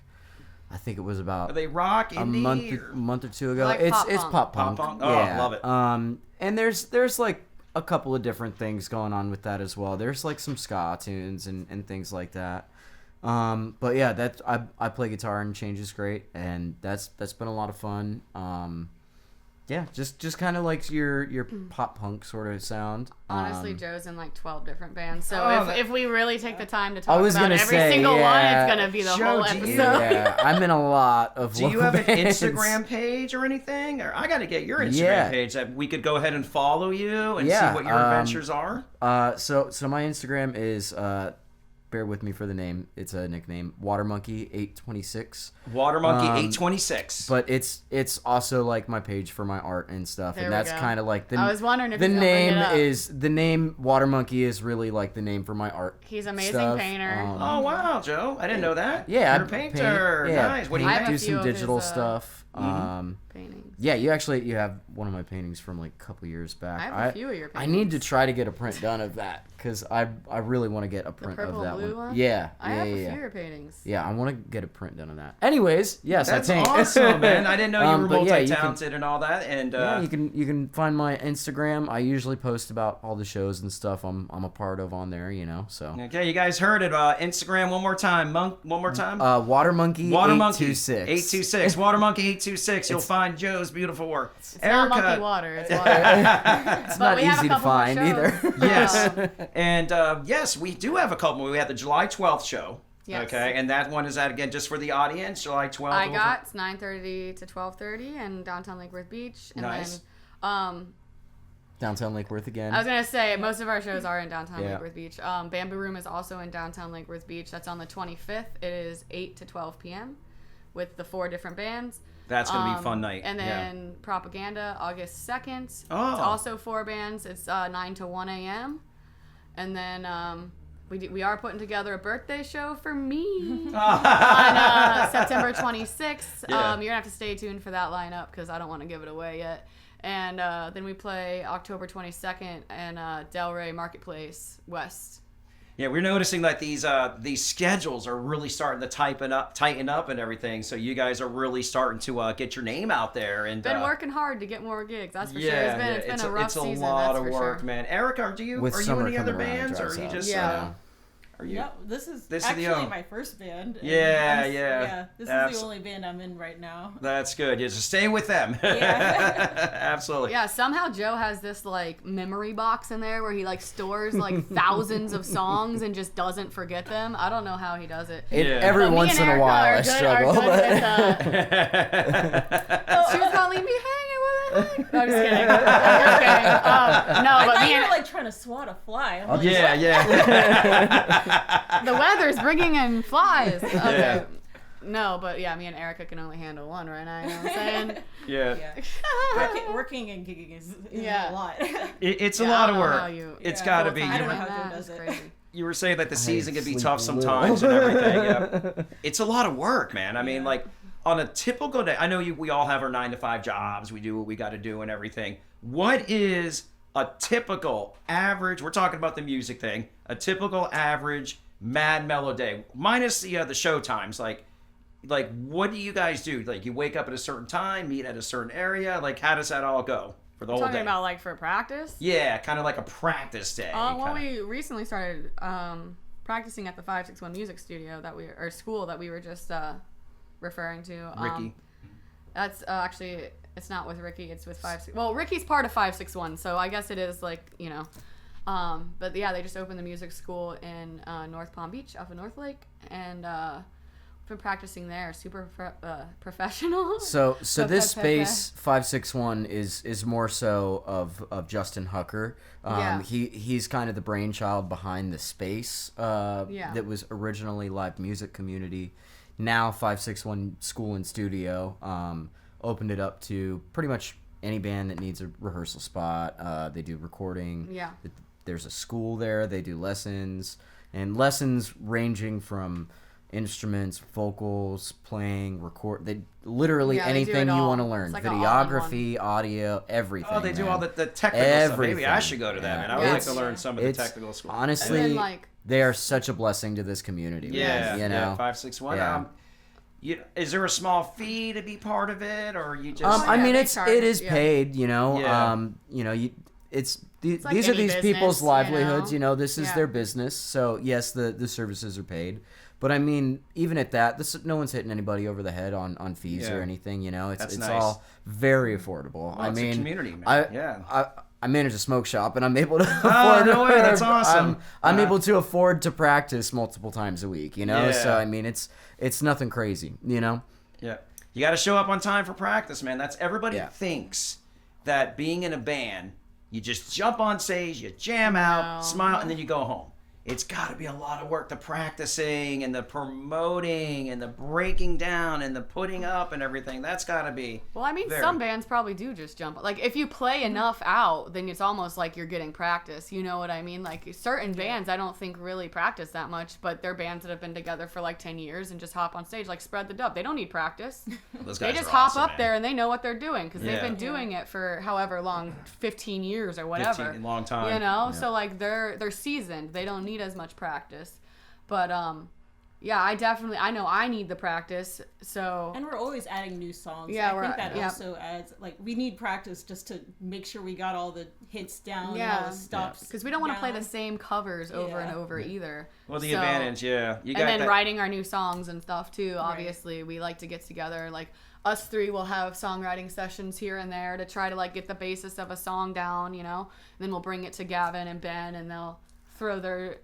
I think it was Are about they rock, a indie? month or two ago. Like it's pop it's punk. pop punk. Pop punk? Oh, Yeah. love it. And there's like a couple of different things going on with that as well. There's like some ska tunes and things like that. But yeah, I play guitar and Change is Great, and that's been a lot of fun. Yeah, just kind of like your pop punk sort of sound. Honestly, Joe's in like 12 different bands. So Oh, if we really take the time to talk was about gonna every say, single one, yeah. it's gonna be the Joe, whole do you- episode. Yeah, I'm in a lot of. Do you local have an bands. Instagram page or anything? Or I got to get your Instagram Yeah. page that we could go ahead and follow you and Yeah, see what your adventures are. So my Instagram is bear with me for the name. It's a nickname, WaterMonkey826. Watermonkey 826. But it's also like my page for my art and stuff, There and we that's go. kind of like I was wondering if the you were gonna bring name it up. is the name Water Monkey is really like the name for my art. He's an amazing stuff. painter. Oh wow, Joe! I didn't know that. Yeah, you're a painter. paint- yeah, Nice. What do you I have make? a do few some of his, digital stuff. Paintings. Yeah, you have one of my paintings from like a couple years back. I have a few of your I need to paintings. try to get a print done of that because I really want to get a The print purple of that and blue one. one? Yeah, I yeah, have yeah, a yeah. few of your paintings. Yeah, I want to get a print done of that. Anyways, yes, That's I paint. awesome, man. I didn't know you were But yeah, you can- multi-talented and all that. And Yeah, you can find my Instagram. I usually post about all the shows and stuff I'm a part of on there, So okay, you guys heard it. Instagram one more time. One more time. Watermonkey Watermonkey 826. 826. Watermonkey 826. You'll find Joe's beautiful work. It's not monkey water. It's water. It's But not we have a easy to couple more find shows. either. Yes. And yes, we do have a couple. We have the July 12th show. Yes. Okay, and that one is out again just for the audience, July 12th. I got it's 9:30 to 12:30 in downtown Lake Worth Beach, and Nice. then Downtown Lake Worth again. I was gonna say most of our shows are in downtown Yeah. Lake Worth Beach. Bamboo Room is also in downtown Lake Worth Beach. That's on the 25th. It is 8 to 12 p.m. with the 4 different bands. That's gonna be a fun night. And then Propaganda, August 2nd. Oh. It's also 4 bands. It's 9 to 1 a.m. And then we are putting together a birthday show for me on September 26th. Yeah. You're gonna have to stay tuned for that lineup because I don't want to give it away yet. And then we play October 22nd in Delray Marketplace West. Yeah, we're noticing that these schedules are really starting to tighten up and everything. So you guys are really starting to get your name out there and Been working hard to get more gigs. That's for sure. yeah, It's been a rough it's a season. lot that's of for work, sure. man. Eric, are you With in summer any other coming around, bands, or are dries you out. just Yeah. are you? Yep, this is the actually my first band. and Yeah, I'm yeah. This is the only band I'm in right now. That's good. You just stay with them. Yeah. Absolutely. Yeah, somehow Joe has this like memory box in there where he like stores like thousands of songs and just doesn't forget them. I don't know how he does it. Yeah. Every But me once and in a Erica while, are I good- struggle. are good But with, she was gonna leave me hanging with it. No, I'm just kidding. I'm just kidding. No, I but thought me you were and like trying to swat a fly. I'm like, Yeah, yeah. the weather's bringing in flies. Okay. Yeah. No, but yeah, me and Erica can only handle one right now. You know what I'm saying? Yeah. Yeah. Working and gigging is Yeah. a lot. It's a Yeah, lot I of don't know how work. you- It's yeah, got to full be. time. I don't know You how were, Joe That's does it. crazy. you were saying that the season can be sleep tough a little. sometimes and everything. Yeah. It's a lot of work, man. I mean, like on a typical day, I know we all have our 9-to-5 jobs. We do what we got to do and everything. What is a typical average? We're talking about the music thing. A typical average Mad Mellow day, minus the show times. Like what do you guys do? Like you wake up at a certain time, meet at a certain area. Like how does that all go for the whole Talking day? about like for practice. Yeah, kind of like a practice day. Well, kinda. we recently started practicing at the 561 Music Studio or school that we were just referring to. Ricky. That's actually it's not with Ricky. It's with 561. Well, Ricky's part of 561, so I guess it is like But yeah, they just opened the music school in North Palm Beach, off of North Lake, and been practicing there. Super professional. So this Okay. space 561 is more so of Justin Hucker. Yeah. He's kind of the brainchild behind the space that was originally Live Music Community. Now 561 School and Studio opened it up to pretty much any band that needs a rehearsal spot. They do recording. Yeah. There's a school there. They do lessons ranging from instruments, vocals, playing, record. They literally Yeah, they do anything it you all. want to learn. It's like an all-in-one. Videography, audio, everything. Oh, they do man. all the technical stuff. Maybe I Everything. should go to that, Yeah. man. I would like It's- to learn some of the it's technical stuff. honestly, And then, like- they are such a blessing to this community. Yeah, man, you know. 561. Yeah. Is there a small fee to be part of it, or you just? I yeah, mean, they it charge, is yeah. paid. You know, Yeah. it's like these are any these business, people's you livelihoods. know? You know, this is Yeah. their business. So yes, the services are paid. But I mean, even at that, no one's hitting anybody over the head on fees Yeah. or anything. You know, That's it's nice. all very affordable. Well, I it's a mean, community, man. Yeah. I manage a smoke shop, and I'm able to afford. no way, that's awesome. I'm able to afford to practice multiple times a week. You know, Yeah. so I mean, it's nothing crazy. You know. Yeah. You got to show up on time for practice, man. That's everybody Yeah. thinks that being in a band, you just jump on stage, you jam out, No. smile, and then you go home. It's got to be a lot of work, the practicing and the promoting and the breaking down and the putting up and everything. That's got to be. Well, I mean, very- some bands probably do just jump. Like, if you play enough out, then it's almost like you're getting practice. You know what I mean? Like, certain bands, I don't think really practice that much, but they're bands that have been together for like 10 years and just hop on stage, like Spread the Dub. They don't need practice. Those They guys just are hop awesome, up man. there and they know what they're doing because Yeah. they've been doing it for however long, 15 years or whatever. 15, long time. You know, so like they're seasoned. They don't need as much practice. But yeah, I know I need the practice. So And we're always adding new songs. Yeah, I think that yeah. also adds, like, we need practice just to make sure we got all the hits down and Yeah. all the stops. because we don't want to play the down. same covers over and Yeah. over either. Well, the So- advantage, yeah. You got And then that. writing our new songs and stuff too. Obviously, we like to get together. Like us three will have songwriting sessions here and there to try to like get the basis of a song down, you know. And then we'll bring it to Gavin and Ben, and they'll throw their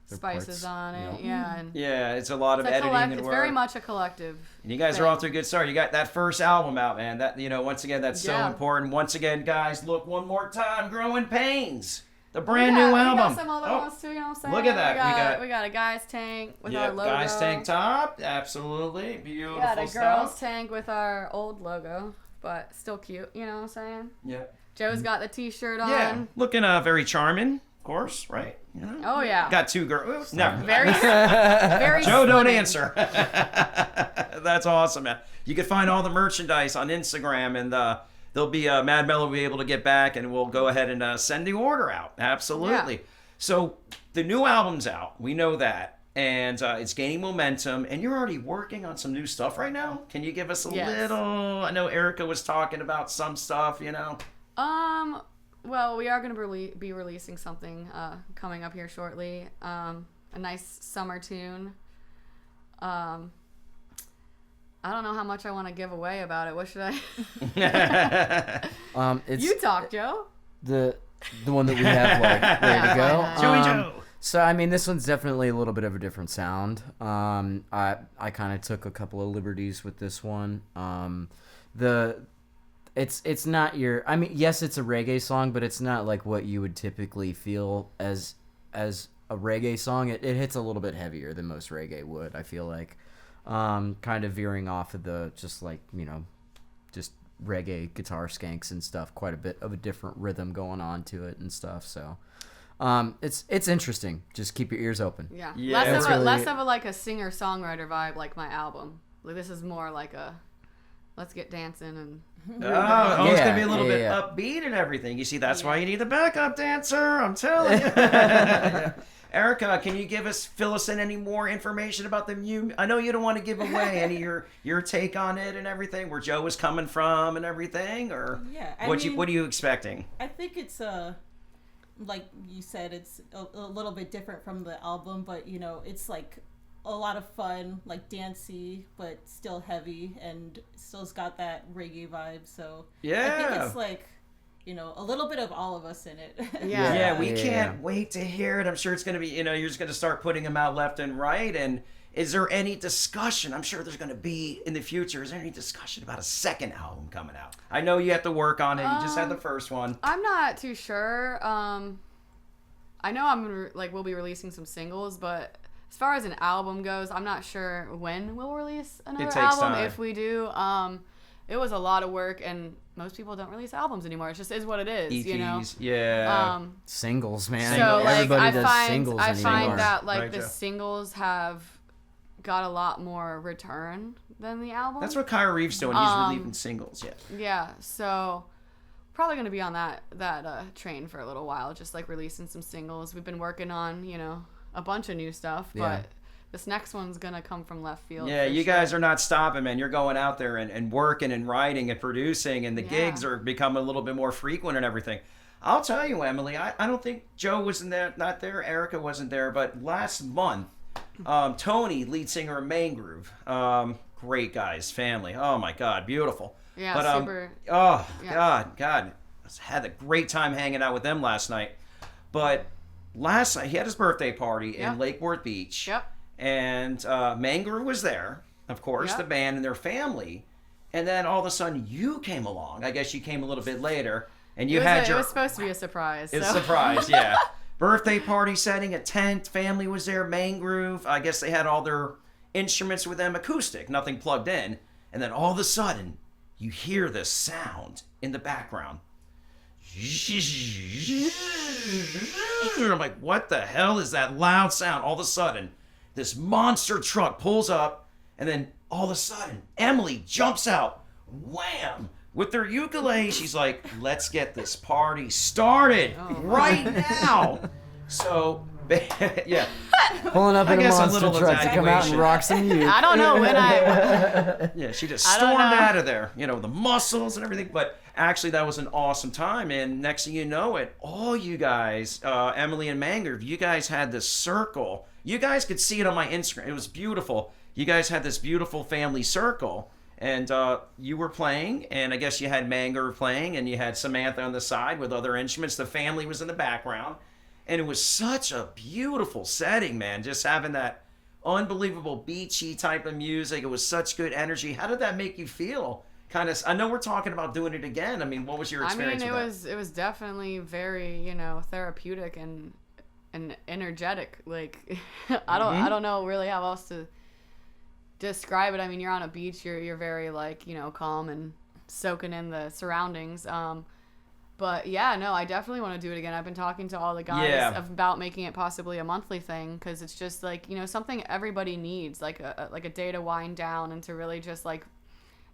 spices parts, on it. yeah. Yeah, and Yeah, it's a lot of it's, editing and it's work. very much a collective. And you guys are off to a good start. You got that first album out, man. That once again, that's so Yeah. important. Once again, guys, look one more time. Growing Pains, the brand Yeah, new we album. got some other Oh, ones too. You know what I'm saying? look at that. We got a guy's tank with yeah, our logo. guys tank top, absolutely beautiful We got a stuff. girls tank with our old logo, but still cute. You know what I'm saying? Yeah, Joe's got the T-shirt on. yeah, looking very charming, of course, right? You know? Oh yeah. Got two girls. Never. Very, very. Joe, don't slimming. answer. That's awesome, man. You can find all the merchandise on Instagram, and there'll be Mad Mellow will be able to get back, and we'll go ahead and send the order out. Absolutely. Yeah. So, the new album's out. We know that. And it's gaining momentum. And you're already working on some new stuff right now? Can you give us a little... I know Erica was talking about some stuff, you know? Well, we are going to be releasing something coming up here shortly. A nice summer tune. I don't know how much I want to give away about it. What should I... You talk, Joe. The one that we have like ready to go. Joey Joe. So I mean, this one's definitely a little bit of a different sound. I kind of took a couple of liberties with this one. It's not your. I mean, yes, it's a reggae song, but it's not like what you would typically feel as a reggae song. It hits a little bit heavier than most reggae would. I feel like, kind of veering off of the just like just reggae guitar skanks and stuff. Quite a bit of a different rhythm going on to it and stuff. So. It's interesting. Just keep your ears open. Yeah. Yeah. Less of a like a singer-songwriter vibe like my album. Like this is more like a let's get dancing and it's gonna be a little bit upbeat and everything. You see, that's why you need the backup dancer. I'm telling you. Erica, can you fill us in any more information about the I know you don't want to give away any of your take on it and everything, where Joe was coming from and everything, or what are you expecting? I think it's like you said, it's a little bit different from the album, but it's like a lot of fun, like dancey, but still heavy, and still's got that reggae vibe. So I think it's like a little bit of all of us in it. We can't wait to hear it. I'm sure it's gonna be you're just gonna start putting them out left and right. And is there any discussion? I'm sure there's gonna be in the future. Is there any discussion about a second album coming out? I know you have to work on it. You just had the first one. I'm not too sure. I know we'll be releasing some singles, but as far as an album goes, I'm not sure when we'll release another album. Time. If we do, it was a lot of work, and most people don't release albums anymore. It just is what it is, EPs, yeah. Singles, man. So Everybody does singles I anymore. find that like Right, the Joe? singles have got a lot more return than the album. That's what Kyra Reeves doing. He's releasing singles, Yeah, so probably gonna be on that train for a little while, just like releasing some singles. We've been working on a bunch of new stuff, but this next one's gonna come from left field. Yeah, you guys are not stopping, man. You're going out there and working and writing and producing, and the gigs are becoming a little bit more frequent and everything. I'll tell you, Emily, I don't think Joe was not there, Erica wasn't there, but last month, Tony, lead singer of Main Groove, great guys, family. Oh my God, beautiful. Yeah, but, super. Oh God, I had a great time hanging out with them last night. But last night he had his birthday party in Lake Worth Beach. Yep. And Main Groove was there, of course, the band and their family. And then all of a sudden you came along. I guess you came a little bit later, and it was supposed to be a surprise. It's a surprise, yeah. Birthday party setting, a tent, family was there, Main Groove. I guess they had all their instruments with them, acoustic, nothing plugged in. And then all of a sudden, you hear this sound in the background. I'm like, what the hell is that loud sound? All of a sudden, this monster truck pulls up, and then all of a sudden, Emily jumps out, wham, with their ukulele. She's like, let's get this party started right now. So, yeah. Pulling up in a monster truck to come out and rock some music. I don't know when Yeah, she just stormed out of there. The muscles and everything. But actually, that was an awesome time. And next thing you know it, all you guys, Emily and Manger, you guys had this circle. You guys could see it on my Instagram. It was beautiful. You guys had this beautiful family circle. And you were playing, and I guess you had Manger playing, and you had Samantha on the side with other instruments. The family was in the background. And it was such a beautiful setting, man. Just having that unbelievable beachy type of music. It was such good energy. How did that make you feel? I know we're talking about doing it again. I mean, what was your experience with that? It was definitely very, therapeutic and energetic. Like I don't know really how else to describe it. I mean, you're on a beach, you're very like, calm and soaking in the surroundings. But yeah, no, I definitely want to do it again. I've been talking to all the guys about making it possibly a monthly thing, because it's just like, something everybody needs, like a day to wind down and to really just like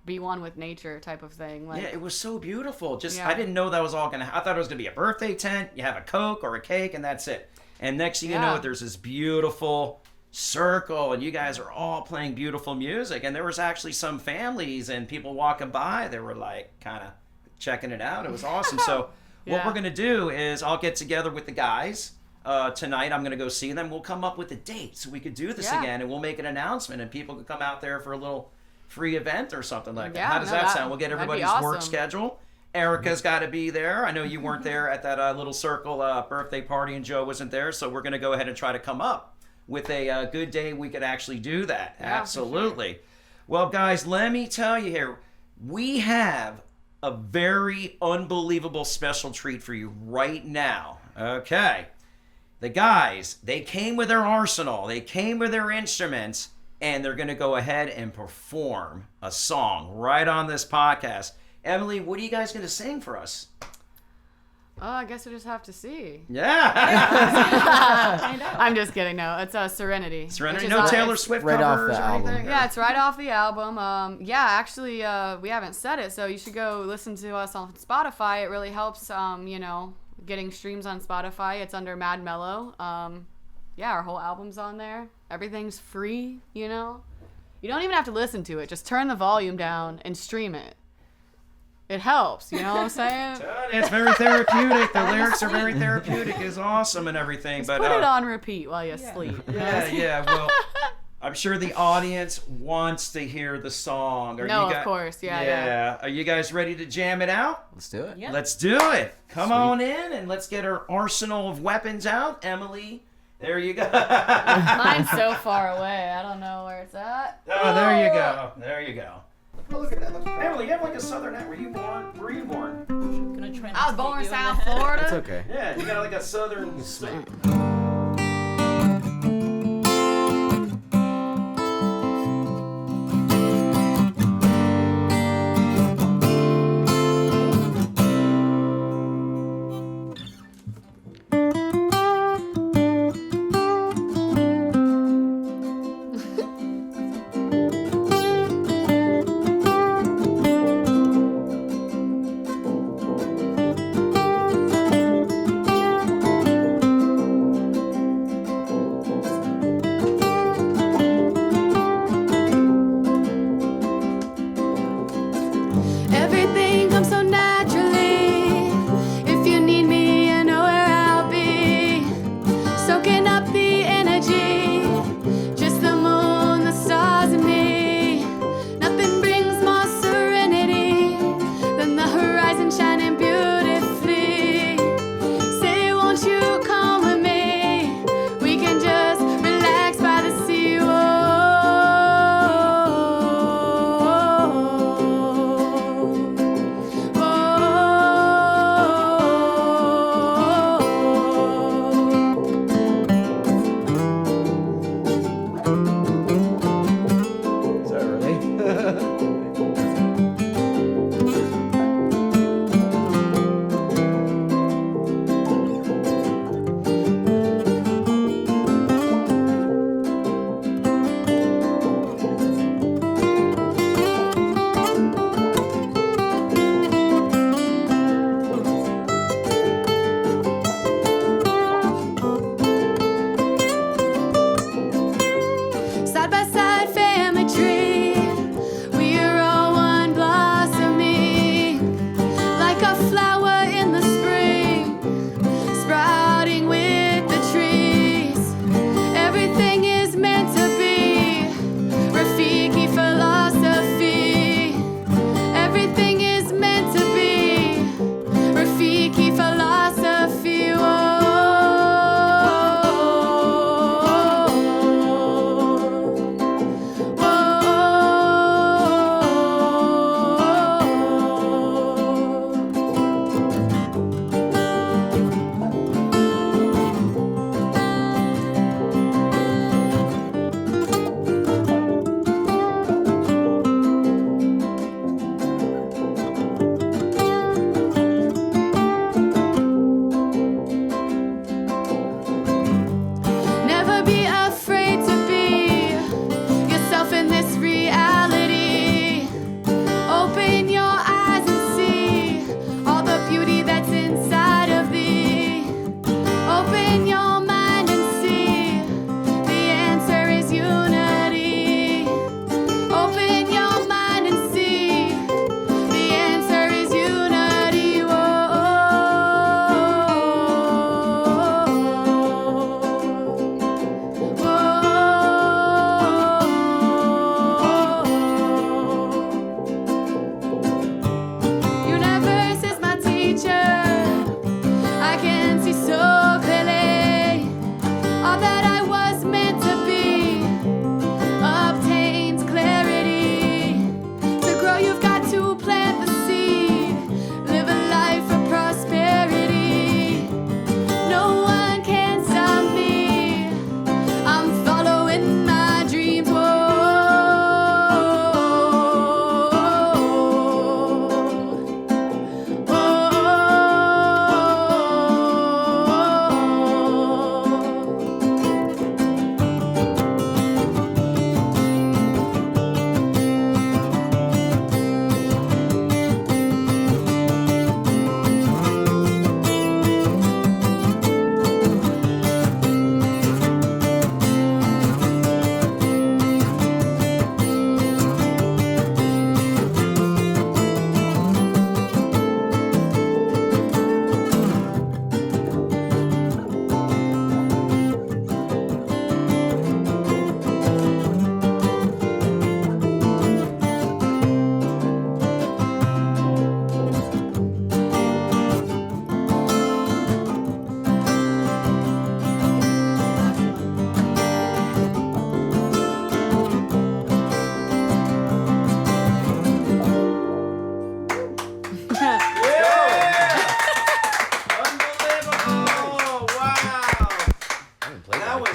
be one with nature type of thing. Like, yeah, it was so beautiful. I didn't know that was all I thought it was gonna be a birthday tent. You have a Coke or a cake, and that's it. And next thing you know, there's this beautiful circle, and you guys are all playing beautiful music. And there was actually some families and people walking by. They were like kind of checking it out. It was awesome. So what we're going to do is I'll get together with the guys. Tonight I'm going to go see them. We'll come up with a date so we could do this again, and we'll make an announcement, and people can come out there for a little free event or something like that. How does that sound? We'll get everybody's work schedule. Erica's got to be there. I know you weren't there at that little circle birthday party, and Joe wasn't there, so we're going to go ahead and try to come up with a good day we could actually do that. Absolutely. Sure. Well, guys, let me tell you here, we have a very unbelievable special treat for you right now. Okay. The guys, they came with their arsenal, they came with their instruments, and they're going to go ahead and perform a song right on this podcast. Emily, what are you guys going to sing for us? Oh, I guess we just have to see. Yeah. I'm just kidding. No, it's Serenity. Serenity? No Taylor Swift right covers off the or anything? album. Yeah, it's right off the album. Actually, we haven't said it, so you should go listen to us on Spotify. It really helps, getting streams on Spotify. It's under Mad Mellow. Our whole album's on there. Everything's free, You don't even have to listen to it. Just turn the volume down and stream it. It helps, you know what I'm saying? It's very therapeutic. The lyrics are very therapeutic. It's awesome and everything. Just put it on repeat while you sleep. Yeah. Well, I'm sure the audience wants to hear the song. Of course. Yeah. Are you guys ready to jam it out? Let's do it. Yep. Let's do it. Come on in and let's get our arsenal of weapons out. Emily, there you go. Mine's so far away. I don't know where it's at. Oh, there you go. There you go. Oh, look at that. Emily, you have like a southern accent. Were you born? Where were you born? Gonna try not I was to born hit in you in the South head. Florida. It's okay. Yeah, you got like a southern state.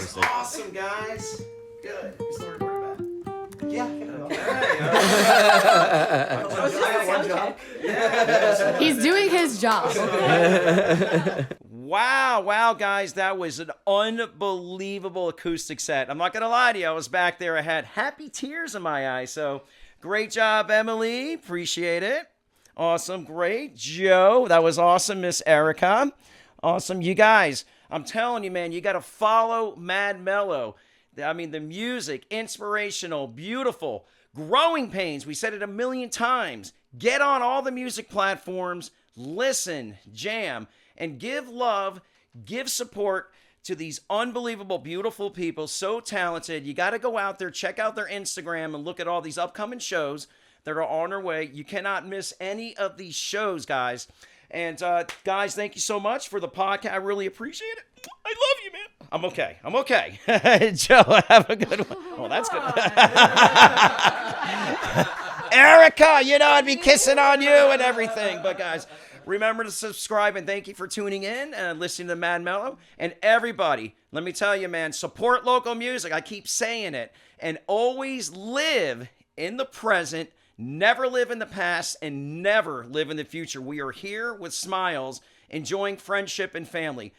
acoustic. Awesome, guys. Good. You still recording back? Yeah. He's doing his job. Wow, guys, that was an unbelievable acoustic set. I'm not going to lie to you. I was back there. I had happy tears in my eyes. So great job, Emily. Appreciate it. Awesome. Great. Joe, that was awesome. Miss Erica. Awesome. You guys, I'm telling you, man, you got to follow Mad Mellow. I mean, the music, inspirational, beautiful. Growing Pains, we said it a million times. Get on all the music platforms, listen, jam, and give love, give support to these unbelievable, beautiful people, so talented. You got to go out there, check out their Instagram, and look at all these upcoming shows that are on their way. You cannot miss any of these shows, guys. And guys, thank you so much for the podcast. I really appreciate it. I love you, man. I'm okay. Joe, have a good one. Oh, that's good. Erica, you know, I'd be kissing on you and everything. But guys, remember to subscribe, and thank you for tuning in and listening to Mad Mellow. And everybody, let me tell you, man, support local music. I keep saying it. And always live in the present. Never live in the past, and never live in the future. We are here with smiles, enjoying friendship and family.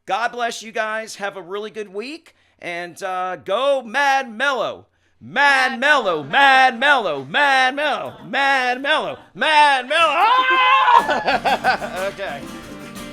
God bless you guys. Have a really good week. And go Mad Mellow. Mad Mellow. Mad Mellow. Mad Mellow. Mad Mellow. Mad Mellow. Ah! Okay.